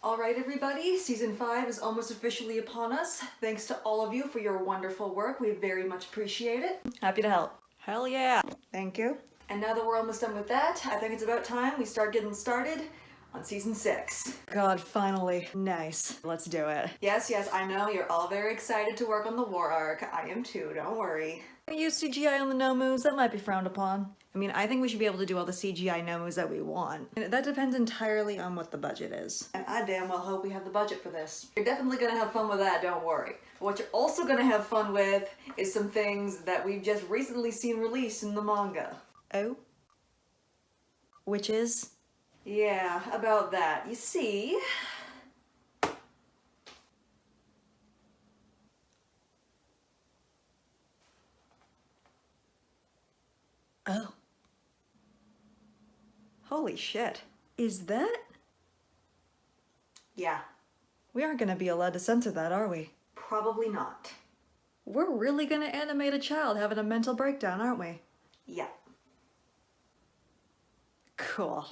Alright everybody, Season 5 is almost officially upon us. Thanks to all of you for your wonderful work. We very much appreciate it. Happy to help. Hell yeah. Thank you. And now that we're almost done with that, I think it's about time we start getting started on Season 6. God, finally. Nice. Let's do it. Yes, I know you're all very excited to work on the war arc. I am too, don't worry. Use CGI on the no moves, that might be frowned upon. I mean, I think we should be able to do all the CGI no moves that we want. And that depends entirely on what the budget is. And I damn well hope we have the budget for this. You're definitely gonna have fun with that, don't worry. But what you're also gonna have fun with is some things that we've just recently seen released in the manga. Oh? Which is? Yeah, about that. You see... Oh. Holy shit. Is that? Yeah. We aren't gonna be allowed to censor that, are we? Probably not. We're really gonna animate a child having a mental breakdown, aren't we? Yeah. Cool.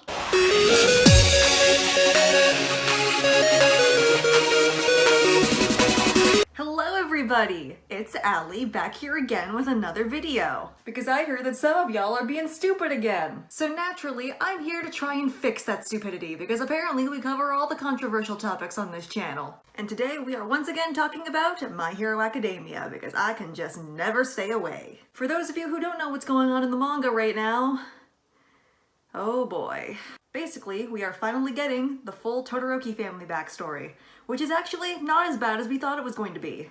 Hello everybody! It's Allie back here again with another video. Because I heard that some of y'all are being stupid again. So naturally, I'm here to try and fix that stupidity because apparently we cover all the controversial topics on this channel. And today we are once again talking about My Hero Academia because I can just never stay away. For those of you who don't know what's going on in the manga right now, oh boy. Basically, we are finally getting the full Todoroki family backstory, which is actually not as bad as we thought it was going to be.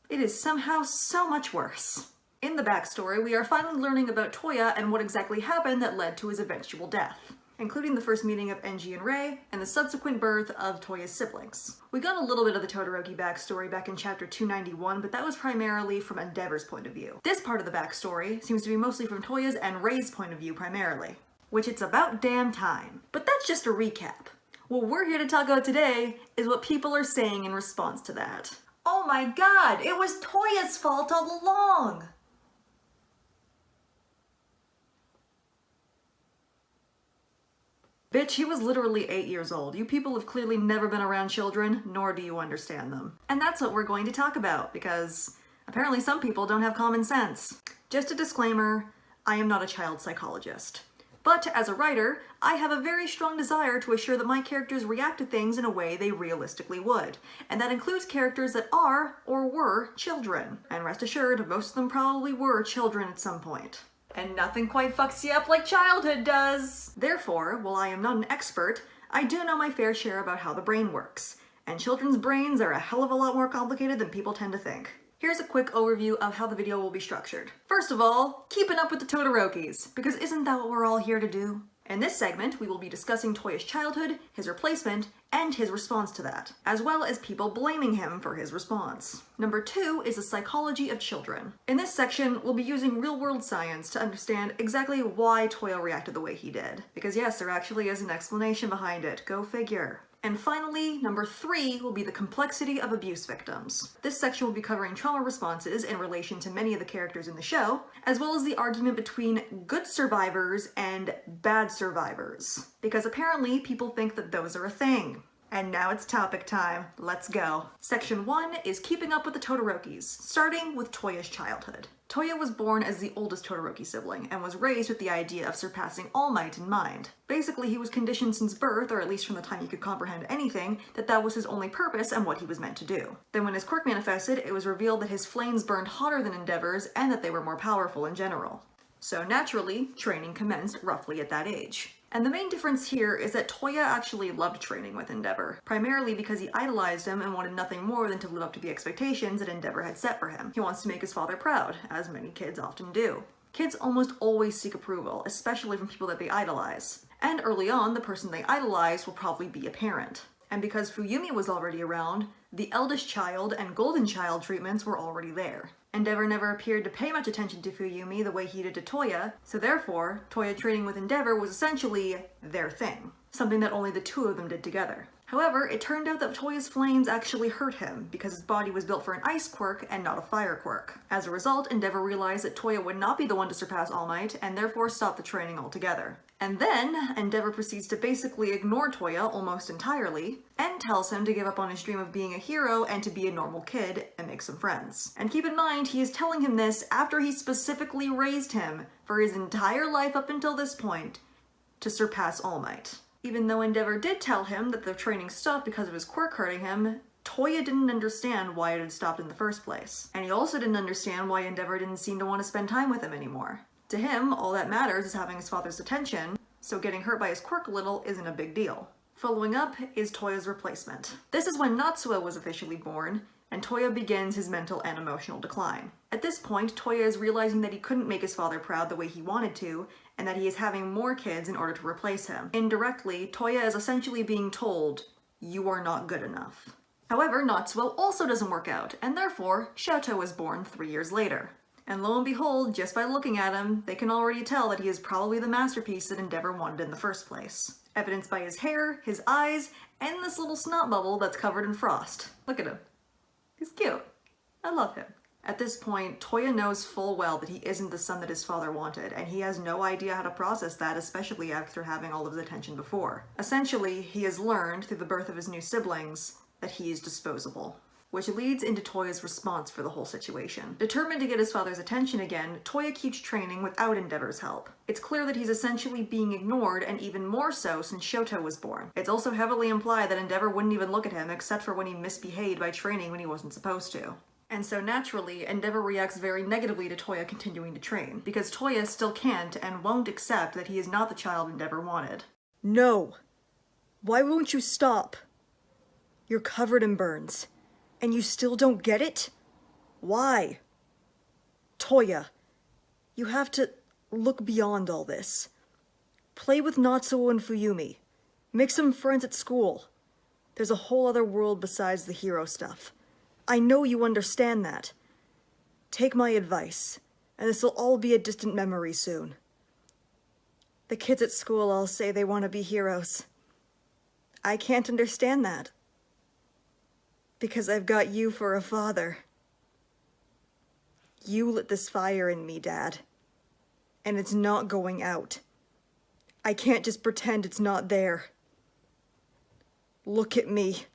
It is somehow so much worse. In the backstory, we are finally learning about Toya and what exactly happened that led to his eventual death, including the first meeting of Enji and Rei and the subsequent birth of Toya's siblings. We got a little bit of the Todoroki backstory back in chapter 291, but that was primarily from Endeavor's point of view. This part of the backstory seems to be mostly from Toya's and Rei's point of view primarily, which it's about damn time. But that's just a recap. What we're here to talk about today is what people are saying in response to that. Oh my god, it was Toya's fault all along! Bitch, he was literally 8 years old. You people have clearly never been around children, nor do you understand them. And that's what we're going to talk about, because apparently some people don't have common sense. Just a disclaimer, I am not a child psychologist. But as a writer, I have a very strong desire to assure that my characters react to things in a way they realistically would. And that includes characters that are, or were, children. And rest assured, most of them probably were children at some point. And nothing quite fucks you up like childhood does! Therefore, while I am not an expert, I do know my fair share about how the brain works. And children's brains are a hell of a lot more complicated than people tend to think. Here's a quick overview of how the video will be structured. First of all, keeping up with the Todorokis, because isn't that what we're all here to do? In this segment, we will be discussing Toya's childhood, his replacement, and his response to that, as well as people blaming him for his response. Number 2 is the psychology of children. In this section, we'll be using real-world science to understand exactly why Toya reacted the way he did. Because yes, there actually is an explanation behind it. Go figure. And finally, number 3 will be the complexity of abuse victims. This section will be covering trauma responses in relation to many of the characters in the show, as well as the argument between good survivors and bad survivors. Because apparently people think that those are a thing. And now it's topic time. Let's go. Section 1 is keeping up with the Todorokis, starting with Toya's childhood. Toya was born as the oldest Todoroki sibling and was raised with the idea of surpassing All Might in mind. Basically, he was conditioned since birth, or at least from the time he could comprehend anything, that that was his only purpose and what he was meant to do. Then when his quirk manifested, it was revealed that his flames burned hotter than Endeavor's and that they were more powerful in general. So naturally, training commenced roughly at that age. And the main difference here is that Toya actually loved training with Endeavor, primarily because he idolized him and wanted nothing more than to live up to the expectations that Endeavor had set for him. He wants to make his father proud, as many kids often do. Kids almost always seek approval, especially from people that they idolize. And early on, the person they idolize will probably be a parent. And because Fuyumi was already around, the eldest child and golden child treatments were already there. Endeavor never appeared to pay much attention to Fuyumi the way he did to Toya, so therefore, Toya training with Endeavor was essentially their thing, something that only the two of them did together. However, it turned out that Toya's flames actually hurt him because his body was built for an ice quirk and not a fire quirk. As a result, Endeavor realized that Toya would not be the one to surpass All Might and therefore stopped the training altogether. And then Endeavor proceeds to basically ignore Toya almost entirely and tells him to give up on his dream of being a hero and to be a normal kid and make some friends. And keep in mind, he is telling him this after he specifically raised him for his entire life up until this point to surpass All Might. Even though Endeavor did tell him that the training stopped because of his quirk hurting him, Toya didn't understand why it had stopped in the first place. And he also didn't understand why Endeavor didn't seem to want to spend time with him anymore. To him, all that matters is having his father's attention, so getting hurt by his quirk a little isn't a big deal. Following up is Toya's replacement. This is when Natsuo was officially born, and Toya begins his mental and emotional decline. At this point, Toya is realizing that he couldn't make his father proud the way he wanted to, and that he is having more kids in order to replace him. Indirectly, Toya is essentially being told, "You are not good enough." However, Natsuo also doesn't work out, and therefore, Shoto is born 3 years later. And lo and behold, just by looking at him, they can already tell that he is probably the masterpiece that Endeavor wanted in the first place. Evidenced by his hair, his eyes, and this little snot bubble that's covered in frost. Look at him. He's cute. I love him. At this point, Toya knows full well that he isn't the son that his father wanted, and he has no idea how to process that, especially after having all of his attention before. Essentially, he has learned, through the birth of his new siblings, that he is disposable. Which leads into Toya's response for the whole situation. Determined to get his father's attention again, Toya keeps training without Endeavor's help. It's clear that he's essentially being ignored, and even more so since Shoto was born. It's also heavily implied that Endeavor wouldn't even look at him except for when he misbehaved by training when he wasn't supposed to. And so naturally, Endeavor reacts very negatively to Toya continuing to train, because Toya still can't and won't accept that he is not the child Endeavor wanted. No. Why won't you stop? You're covered in burns. And you still don't get it? Why? Toya, you have to look beyond all this. Play with Natsuo and Fuyumi. Make some friends at school. There's a whole other world besides the hero stuff. I know you understand that. Take my advice, and this'll all be a distant memory soon. The kids at school all say they want to be heroes. I can't understand that. Because I've got you for a father. You lit this fire in me, Dad. And it's not going out. I can't just pretend it's not there. Look at me.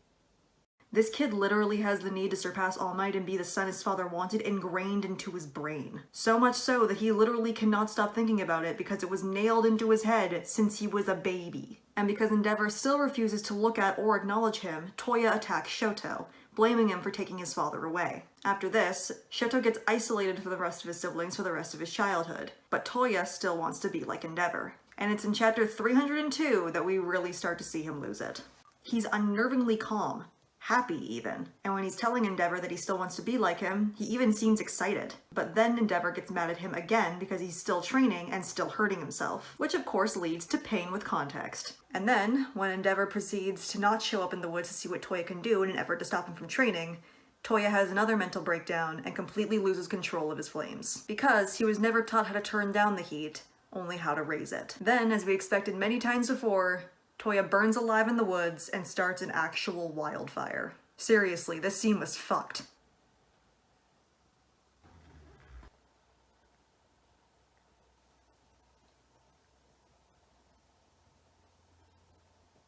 This kid literally has the need to surpass All Might and be the son his father wanted ingrained into his brain. So much so that he literally cannot stop thinking about it because it was nailed into his head since he was a baby. And because Endeavor still refuses to look at or acknowledge him, Toya attacks Shoto, blaming him for taking his father away. After this, Shoto gets isolated from the rest of his siblings for the rest of his childhood, but Toya still wants to be like Endeavor. And it's in chapter 302 that we really start to see him lose it. He's unnervingly calm. Happy, even. And when he's telling Endeavor that he still wants to be like him, he even seems excited. But then Endeavor gets mad at him again because he's still training and still hurting himself, which of course leads to pain with context. And then, when Endeavor proceeds to not show up in the woods to see what Toya can do in an effort to stop him from training, Toya has another mental breakdown and completely loses control of his flames. Because he was never taught how to turn down the heat, only how to raise it. Then, as we expected many times before, Toya burns alive in the woods and starts an actual wildfire. Seriously, this scene was fucked.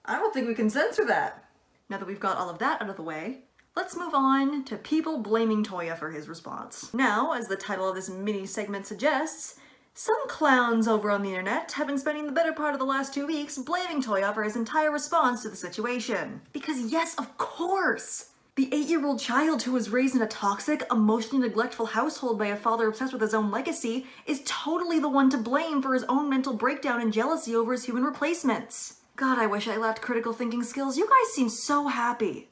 I don't think we can censor that. Now that we've got all of that out of the way, let's move on to people blaming Toya for his response. Now, as the title of this mini segment suggests, some clowns over on the internet have been spending the better part of the last 2 weeks blaming Toya for his entire response to the situation. Because yes, of course! The 8-year-old child who was raised in a toxic, emotionally neglectful household by a father obsessed with his own legacy is totally the one to blame for his own mental breakdown and jealousy over his human replacements. God, I wish I lacked critical thinking skills. You guys seem so happy.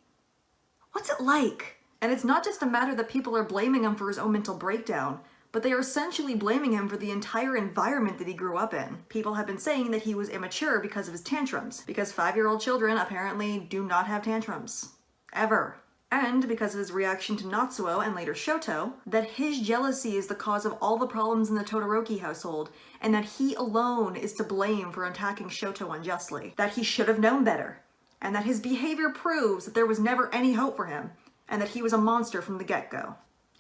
What's it like? And it's not just a matter that people are blaming him for his own mental breakdown, but they are essentially blaming him for the entire environment that he grew up in. People have been saying that he was immature because of his tantrums, because 5-year-old children apparently do not have tantrums. Ever. And because of his reaction to Natsuo and later Shoto, that his jealousy is the cause of all the problems in the Todoroki household, and that he alone is to blame for attacking Shoto unjustly. That he should have known better, and that his behavior proves that there was never any hope for him, and that he was a monster from the get-go.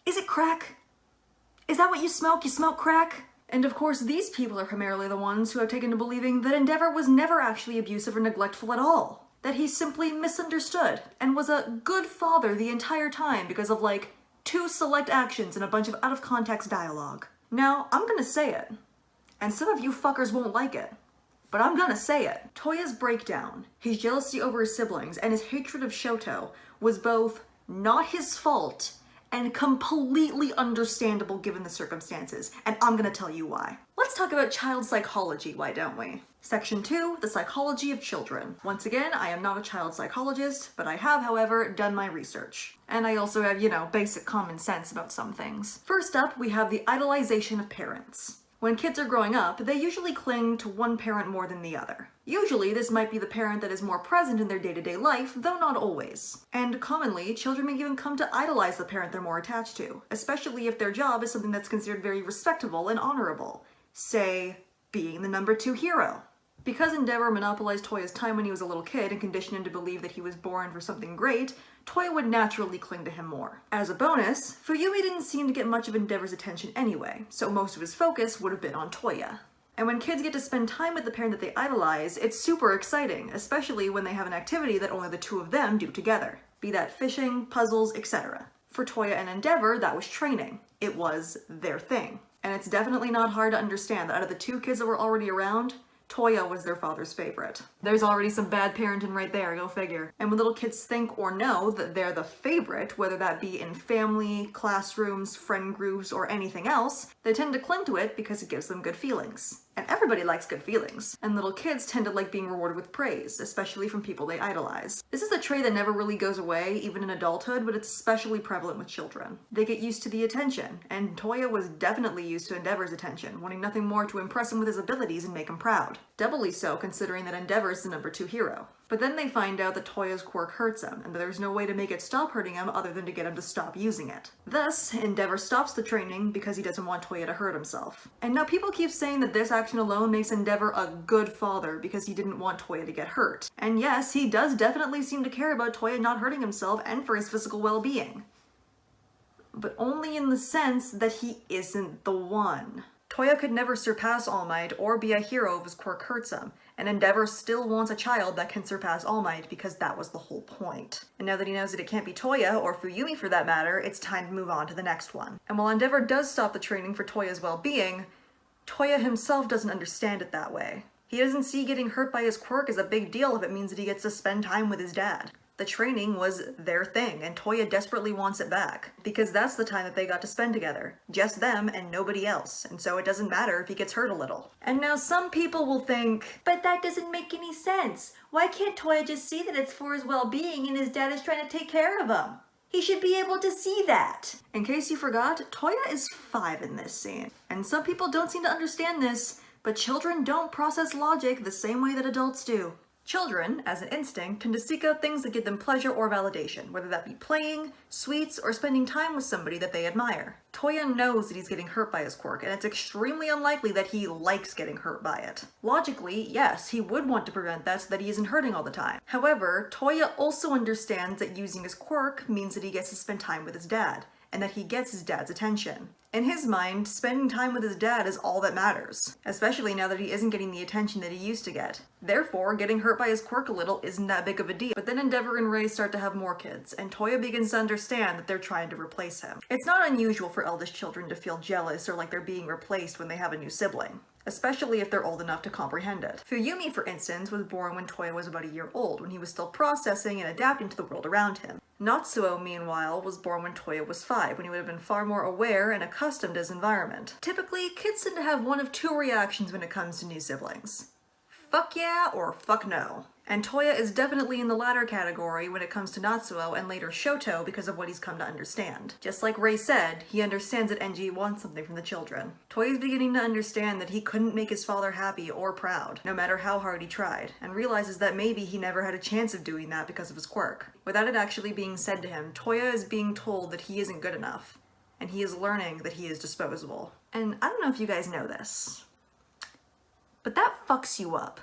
Is it crack? Is that what you smoke? You smoke crack? And of course, these people are primarily the ones who have taken to believing that Endeavor was never actually abusive or neglectful at all. That he simply misunderstood and was a good father the entire time because of like 2 select actions and a bunch of out of context dialogue. Now, I'm gonna say it, and some of you fuckers won't like it, but I'm gonna say it. Toya's breakdown, his jealousy over his siblings, and his hatred of Shoto was both not his fault and completely understandable given the circumstances, and I'm gonna tell you why. Let's talk about child psychology, why don't we? Section 2, the psychology of children. Once again, I am not a child psychologist, but I have, however, done my research. And I also have, basic common sense about some things. First up, we have the idolization of parents. When kids are growing up, they usually cling to one parent more than the other. Usually, this might be the parent that is more present in their day-to-day life, though not always. And commonly, children may even come to idolize the parent they're more attached to, especially if their job is something that's considered very respectable and honorable. Say, being the number 2 hero. Because Endeavor monopolized Toya's time when he was a little kid and conditioned him to believe that he was born for something great, Toya would naturally cling to him more. As a bonus, Fuyumi didn't seem to get much of Endeavor's attention anyway, so most of his focus would have been on Toya. And when kids get to spend time with the parent that they idolize, it's super exciting, especially when they have an activity that only the 2 of them do together. Be that fishing, puzzles, etc. For Toya and Endeavor, that was training. It was their thing. And it's definitely not hard to understand that out of the 2 kids that were already around, Toya was their father's favorite. There's already some bad parenting right there, go figure. And when little kids think or know that they're the favorite, whether that be in family, classrooms, friend groups, or anything else, they tend to cling to it because it gives them good feelings. And everybody likes good feelings. And little kids tend to like being rewarded with praise, especially from people they idolize. This is a trait that never really goes away, even in adulthood, but it's especially prevalent with children. They get used to the attention, and Toya was definitely used to Endeavor's attention, wanting nothing more to impress him with his abilities and make him proud. Doubly so considering that Endeavor's the number 2 hero. But then they find out that Toya's quirk hurts him, and that there's no way to make it stop hurting him other than to get him to stop using it. Thus, Endeavor stops the training because he doesn't want Toya to hurt himself. And now people keep saying that this action alone makes Endeavor a good father because he didn't want Toya to get hurt. And yes, he does definitely seem to care about Toya not hurting himself and for his physical well-being. But only in the sense that he isn't the one. Toya could never surpass All Might or be a hero if his quirk hurts him, and Endeavor still wants a child that can surpass All Might because that was the whole point. And now that he knows that it can't be Toya, or Fuyumi for that matter, it's time to move on to the next one. And while Endeavor does stop the training for Toya's well-being, Toya himself doesn't understand it that way. He doesn't see getting hurt by his quirk as a big deal if it means that he gets to spend time with his dad. The training was their thing, and Toya desperately wants it back, because that's the time that they got to spend together. Just them and nobody else, and so it doesn't matter if he gets hurt a little. And now some people will think, but that doesn't make any sense. Why can't Toya just see that it's for his well-being and his dad is trying to take care of him? He should be able to see that. In case you forgot, Toya is 5 in this scene. And some people don't seem to understand this, but children don't process logic the same way that adults do. Children, as an instinct, tend to seek out things that give them pleasure or validation, whether that be playing, sweets, or spending time with somebody that they admire. Toya knows that he's getting hurt by his quirk, and it's extremely unlikely that he likes getting hurt by it. Logically, yes, he would want to prevent that so that he isn't hurting all the time. However, Toya also understands that using his quirk means that he gets to spend time with his dad, and that he gets his dad's attention. In his mind, spending time with his dad is all that matters, especially now that he isn't getting the attention that he used to get. Therefore, getting hurt by his quirk a little isn't that big of a deal. But then Endeavor and Ray start to have more kids, and Toya begins to understand that they're trying to replace him. It's not unusual for eldest children to feel jealous or like they're being replaced when they have a new sibling, especially if they're old enough to comprehend it. Fuyumi, for instance, was born when Toya was about a year old, when he was still processing and adapting to the world around him. Natsuo, meanwhile, was born when Toya was 5, when he would have been far more aware and accustomed to his environment. Typically, kids tend to have one of 2 reactions when it comes to new siblings. Fuck yeah or fuck no. And Toya is definitely in the latter category when it comes to Natsuo and later Shoto because of what he's come to understand. Just like Ray said, he understands that Enji wants something from the children. Toya's beginning to understand that he couldn't make his father happy or proud, no matter how hard he tried, and realizes that maybe he never had a chance of doing that because of his quirk. Without it actually being said to him, Toya is being told that he isn't good enough, and he is learning that he is disposable. And I don't know if you guys know this, but that fucks you up.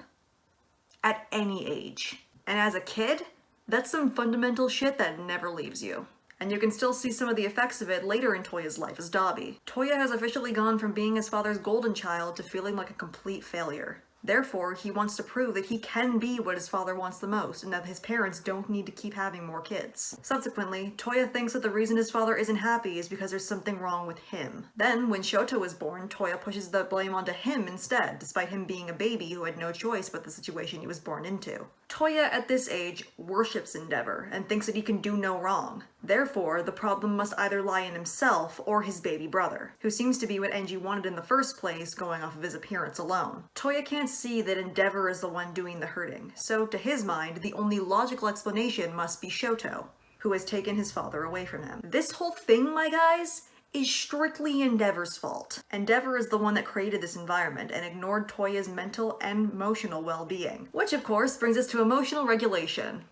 At any age. And as a kid, that's some fundamental shit that never leaves you. And you can still see some of the effects of it later in Toya's life as Dobby. Toya has officially gone from being his father's golden child to feeling like a complete failure. Therefore, he wants to prove that he can be what his father wants the most, and that his parents don't need to keep having more kids. Subsequently, Toya thinks that the reason his father isn't happy is because there's something wrong with him. Then, when Shoto is born, Toya pushes the blame onto him instead, despite him being a baby who had no choice but the situation he was born into. Toya, at this age, worships Endeavor, and thinks that he can do no wrong. Therefore, the problem must either lie in himself or his baby brother, who seems to be what Enji wanted in the first place, going off of his appearance alone. Toya can't see that Endeavor is the one doing the hurting, so to his mind, the only logical explanation must be Shoto, who has taken his father away from him. This whole thing, my guys, is strictly Endeavor's fault. Endeavor is the one that created this environment and ignored Toya's mental and emotional well-being. Which, of course, brings us to emotional regulation,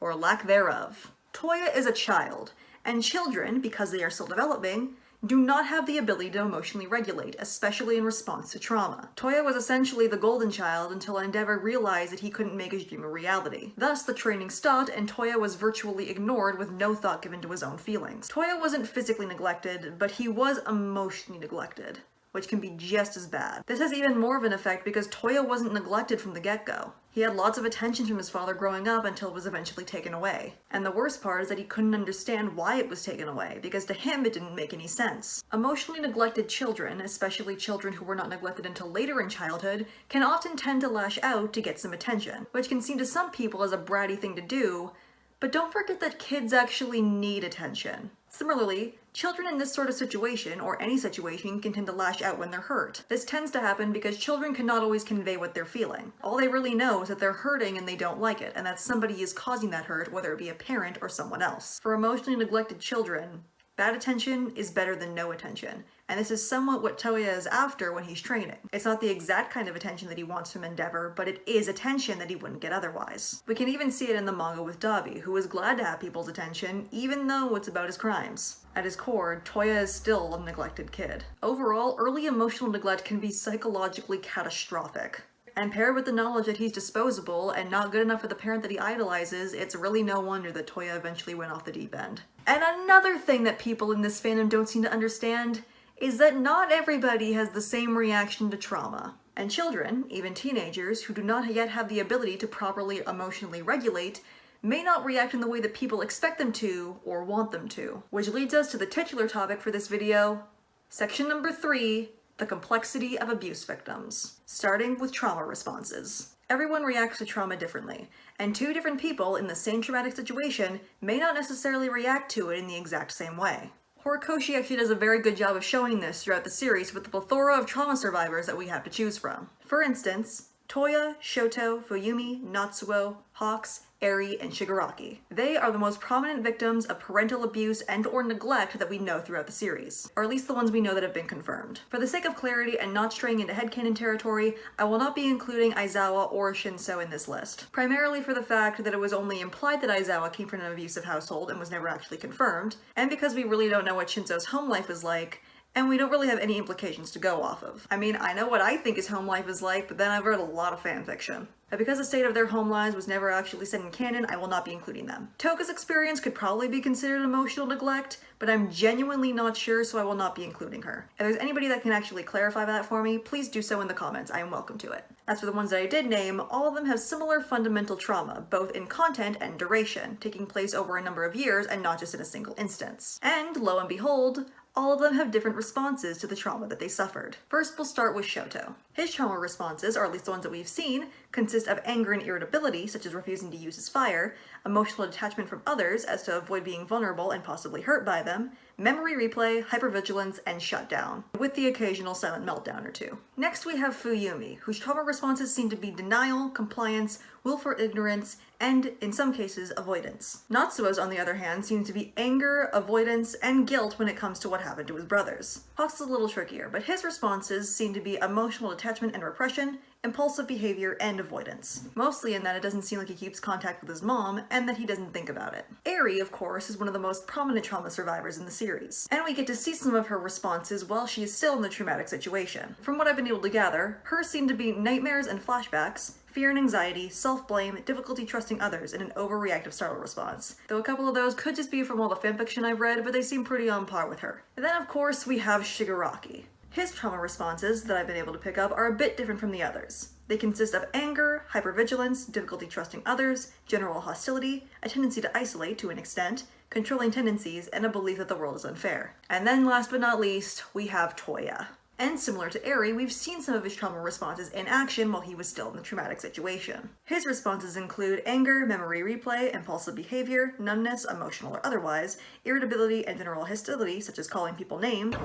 or lack thereof. Toya is a child, and children, because they are still developing, do not have the ability to emotionally regulate, especially in response to trauma. Toya was essentially the golden child until Endeavor realized that he couldn't make his dream a reality. Thus, the training stopped and Toya was virtually ignored with no thought given to his own feelings. Toya wasn't physically neglected, but he was emotionally neglected, which can be just as bad. This has even more of an effect because Toya wasn't neglected from the get-go. He had lots of attention from his father growing up until it was eventually taken away. And the worst part is that he couldn't understand why it was taken away, because to him it didn't make any sense. Emotionally neglected children, especially children who were not neglected until later in childhood, can often tend to lash out to get some attention, which can seem to some people as a bratty thing to do, but don't forget that kids actually need attention. Similarly, children in this sort of situation, or any situation, can tend to lash out when they're hurt. This tends to happen because children cannot always convey what they're feeling. All they really know is that they're hurting and they don't like it, and that somebody is causing that hurt, whether it be a parent or someone else. For emotionally neglected children, bad attention is better than no attention, and this is somewhat what Toya is after when he's training. It's not the exact kind of attention that he wants from Endeavor, but it is attention that he wouldn't get otherwise. We can even see it in the manga with Dobby, who is glad to have people's attention, even though it's about his crimes. At his core, Toya is still a neglected kid. Overall, early emotional neglect can be psychologically catastrophic. And paired with the knowledge that he's disposable and not good enough for the parent that he idolizes, it's really no wonder that Toya eventually went off the deep end. And another thing that people in this fandom don't seem to understand is that not everybody has the same reaction to trauma. And children, even teenagers, who do not yet have the ability to properly emotionally regulate, may not react in the way that people expect them to or want them to. Which leads us to the titular topic for this video, section number 3, the complexity of abuse victims. Starting with trauma responses. Everyone reacts to trauma differently, and two different people in the same traumatic situation may not necessarily react to it in the exact same way. Horikoshi actually does a very good job of showing this throughout the series with the plethora of trauma survivors that we have to choose from. For instance, Toya, Shoto, Fuyumi, Natsuo, Hawks, Eri, and Shigaraki. They are the most prominent victims of parental abuse and or neglect that we know throughout the series, or at least the ones we know that have been confirmed. For the sake of clarity and not straying into headcanon territory, I will not be including Aizawa or Shinso in this list, primarily for the fact that it was only implied that Aizawa came from an abusive household and was never actually confirmed, and because we really don't know what Shinso's home life is like, and we don't really have any implications to go off of. I mean, I know what I think his home life is like, but then I've read a lot of fanfiction. But because the state of their home lives was never actually set in canon, I will not be including them. Toka's experience could probably be considered emotional neglect, but I'm genuinely not sure, so I will not be including her. If there's anybody that can actually clarify that for me, please do so in the comments. I am welcome to it. As for the ones that I did name, all of them have similar fundamental trauma, both in content and duration, taking place over a number of years and not just in a single instance. And lo and behold, all of them have different responses to the trauma that they suffered. First, we'll start with Shoto. His trauma responses, or at least the ones that we've seen, consist of anger and irritability, such as refusing to use his fire, emotional detachment from others as to avoid being vulnerable and possibly hurt by them, memory replay, hypervigilance, and shutdown, with the occasional silent meltdown or two. Next we have Fuyumi, whose trauma responses seem to be denial, compliance, willful ignorance, and, in some cases, avoidance. Natsuo's, on the other hand, seems to be anger, avoidance, and guilt when it comes to what happened to his brothers. Hawks is a little trickier, but his responses seem to be emotional detachment and repression, impulsive behavior, and avoidance. Mostly in that it doesn't seem like he keeps contact with his mom, and that he doesn't think about it. Eri, of course, is one of the most prominent trauma survivors in the series, and we get to see some of her responses while she is still in the traumatic situation. From what I've been able to gather, hers seem to be nightmares and flashbacks, fear and anxiety, self-blame, difficulty trusting others, and an overreactive startle response. Though a couple of those could just be from all the fanfiction I've read, but they seem pretty on par with her. And then of course we have Shigaraki. His trauma responses that I've been able to pick up are a bit different from the others. They consist of anger, hypervigilance, difficulty trusting others, general hostility, a tendency to isolate to an extent, controlling tendencies, and a belief that the world is unfair. And then last but not least, we have Toya. And similar to Eri, we've seen some of his trauma responses in action while he was still in the traumatic situation. His responses include anger, memory replay, impulsive behavior, numbness, emotional or otherwise, irritability, and general hostility, such as calling people names.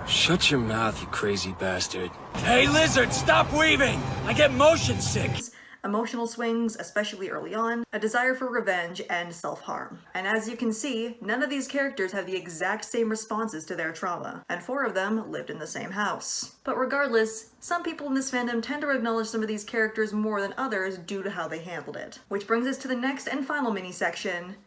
Shut your mouth, you crazy bastard. Hey, lizard, stop weaving! I get motion sick! Emotional swings, especially early on, a desire for revenge, and self-harm. And as you can see, none of these characters have the exact same responses to their trauma, and 4 of them lived in the same house. But regardless, some people in this fandom tend to acknowledge some of these characters more than others due to how they handled it. Which brings us to the next and final mini-section,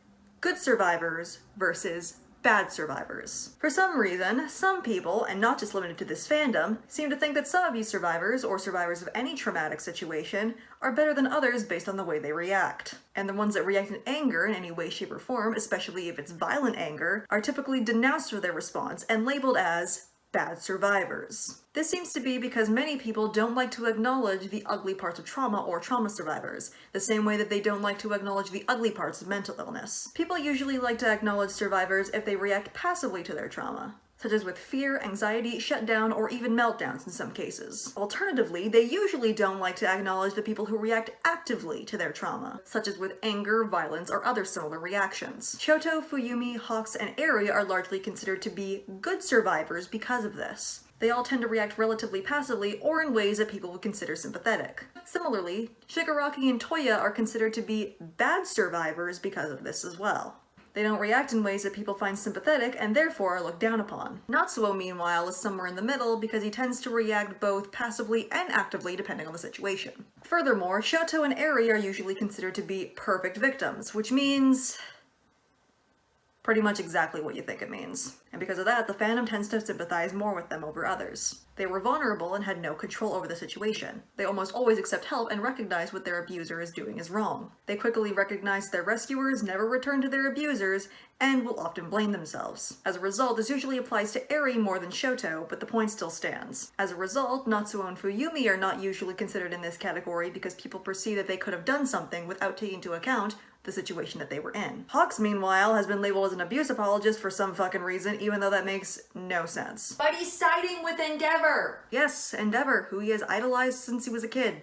good survivors versus bad survivors. For some reason, some people, and not just limited to this fandom, seem to think that some of these survivors, or survivors of any traumatic situation, are better than others based on the way they react. And the ones that react in anger in any way, shape, or form, especially if it's violent anger, are typically denounced for their response and labeled as bad survivors. This seems to be because many people don't like to acknowledge the ugly parts of trauma or trauma survivors, the same way that they don't like to acknowledge the ugly parts of mental illness. People usually like to acknowledge survivors if they react passively to their trauma, such as with fear, anxiety, shutdown, or even meltdowns in some cases. Alternatively, they usually don't like to acknowledge the people who react actively to their trauma, such as with anger, violence, or other similar reactions. Shoto, Fuyumi, Hawks, and Eri are largely considered to be good survivors because of this. They all tend to react relatively passively or in ways that people would consider sympathetic. Similarly, Shigaraki and Toya are considered to be bad survivors because of this as well. They don't react in ways that people find sympathetic and therefore are looked down upon. Natsuo, meanwhile, is somewhere in the middle because he tends to react both passively and actively depending on the situation. Furthermore, Shoto and Eri are usually considered to be perfect victims, which means pretty much exactly what you think it means. And because of that, the fandom tends to sympathize more with them over others. They were vulnerable and had no control over the situation. They almost always accept help and recognize what their abuser is doing is wrong. They quickly recognize their rescuers, never return to their abusers, and will often blame themselves. As a result, this usually applies to Eri more than Shoto, but the point still stands. As a result, Natsuo and Fuyumi are not usually considered in this category because people perceive that they could have done something without taking into account the situation that they were in. Hawks, meanwhile, has been labeled as an abuse apologist for some fucking reason, even though that makes no sense. But he's siding with Endeavor! Yes, Endeavor, who he has idolized since he was a kid.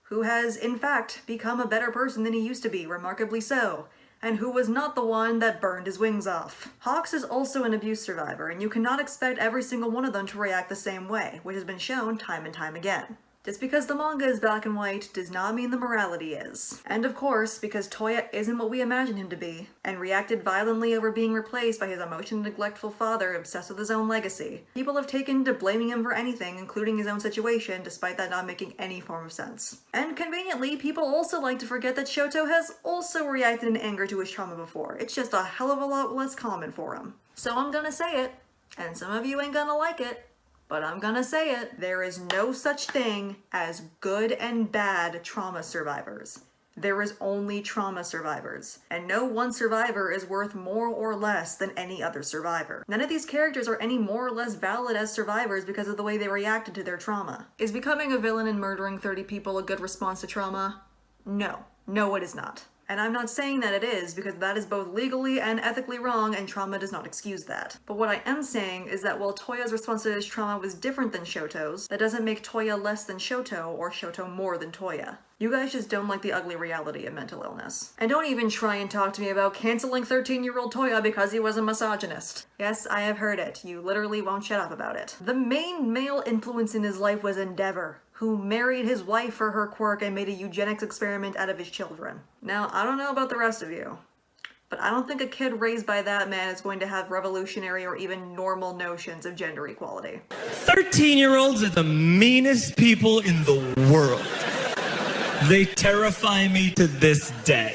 Who has, in fact, become a better person than he used to be, remarkably so. And who was not the one that burned his wings off. Hawks is also an abuse survivor, and you cannot expect every single one of them to react the same way, which has been shown time and time again. Just because the manga is black and white does not mean the morality is. And of course, because Toya isn't what we imagine him to be, and reacted violently over being replaced by his emotionally neglectful father obsessed with his own legacy, people have taken to blaming him for anything, including his own situation, despite that not making any form of sense. And conveniently, people also like to forget that Shoto has also reacted in anger to his trauma before. It's just a hell of a lot less common for him. So I'm gonna say it, and some of you ain't gonna like it, but I'm gonna say it, there is no such thing as good and bad trauma survivors. There is only trauma survivors, and no one survivor is worth more or less than any other survivor. None of these characters are any more or less valid as survivors because of the way they reacted to their trauma. Is becoming a villain and murdering 30 people a good response to trauma? No. No, it is not. And I'm not saying that it is, because that is both legally and ethically wrong, and trauma does not excuse that. But what I am saying is that while Toya's response to his trauma was different than Shoto's, that doesn't make Toya less than Shoto, or Shoto more than Toya. You guys just don't like the ugly reality of mental illness. And don't even try and talk to me about canceling 13-year-old Toya because he was a misogynist. Yes, I have heard it. You literally won't shut up about it. The main male influence in his life was Endeavor, who married his wife for her quirk and made a eugenics experiment out of his children. Now, I don't know about the rest of you, but I don't think a kid raised by that man is going to have revolutionary or even normal notions of gender equality. 13-year-olds are the meanest people in the world. They terrify me to this day.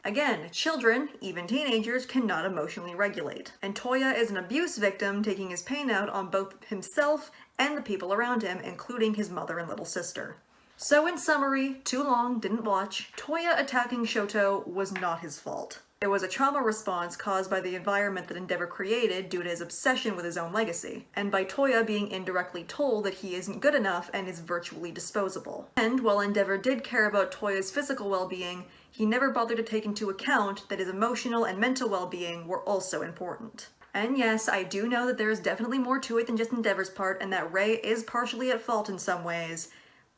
Again, children, even teenagers, cannot emotionally regulate. And Toya is an abuse victim taking his pain out on both himself and the people around him, including his mother and little sister. So in summary, too long, didn't watch, Toya attacking Shoto was not his fault. It was a trauma response caused by the environment that Endeavor created due to his obsession with his own legacy, and by Toya being indirectly told that he isn't good enough and is virtually disposable. And while Endeavor did care about Toya's physical well-being, he never bothered to take into account that his emotional and mental well-being were also important. And yes, I do know that there is definitely more to it than just Endeavor's part, and that Rei is partially at fault in some ways,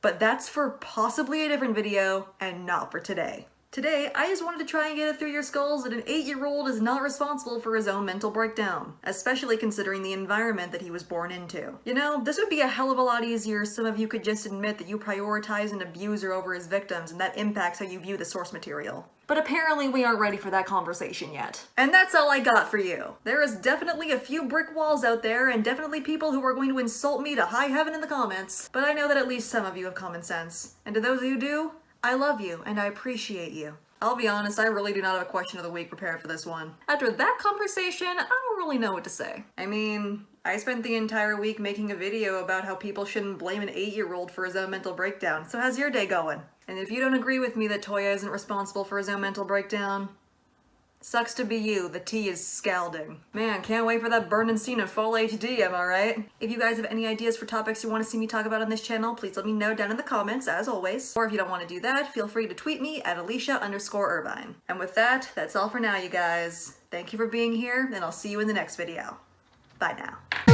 but that's for possibly a different video and not for today. Today, I just wanted to try and get it through your skulls that an 8-year-old is not responsible for his own mental breakdown, especially considering the environment that he was born into. You know, this would be a hell of a lot easier if some of you could just admit that you prioritize an abuser over his victims, and that impacts how you view the source material. But apparently we aren't ready for that conversation yet. And that's all I got for you. There is definitely a few brick walls out there, and definitely people who are going to insult me to high heaven in the comments, but I know that at least some of you have common sense. And to those who do, I love you, and I appreciate you. I'll be honest, I really do not have a question of the week prepared for this one. After that conversation, I don't really know what to say. I mean, I spent the entire week making a video about how people shouldn't blame an 8-year-old for his own mental breakdown, so how's your day going? And if you don't agree with me that Toya isn't responsible for his own mental breakdown, sucks to be you, the tea is scalding. Man, can't wait for that burning scene in full HD, am I right? If you guys have any ideas for topics you want to see me talk about on this channel, please let me know down in the comments, as always. Or if you don't want to do that, feel free to tweet me at Alicia_Irvine. And with that, that's all for now, you guys. Thank you for being here, and I'll see you in the next video. Bye now.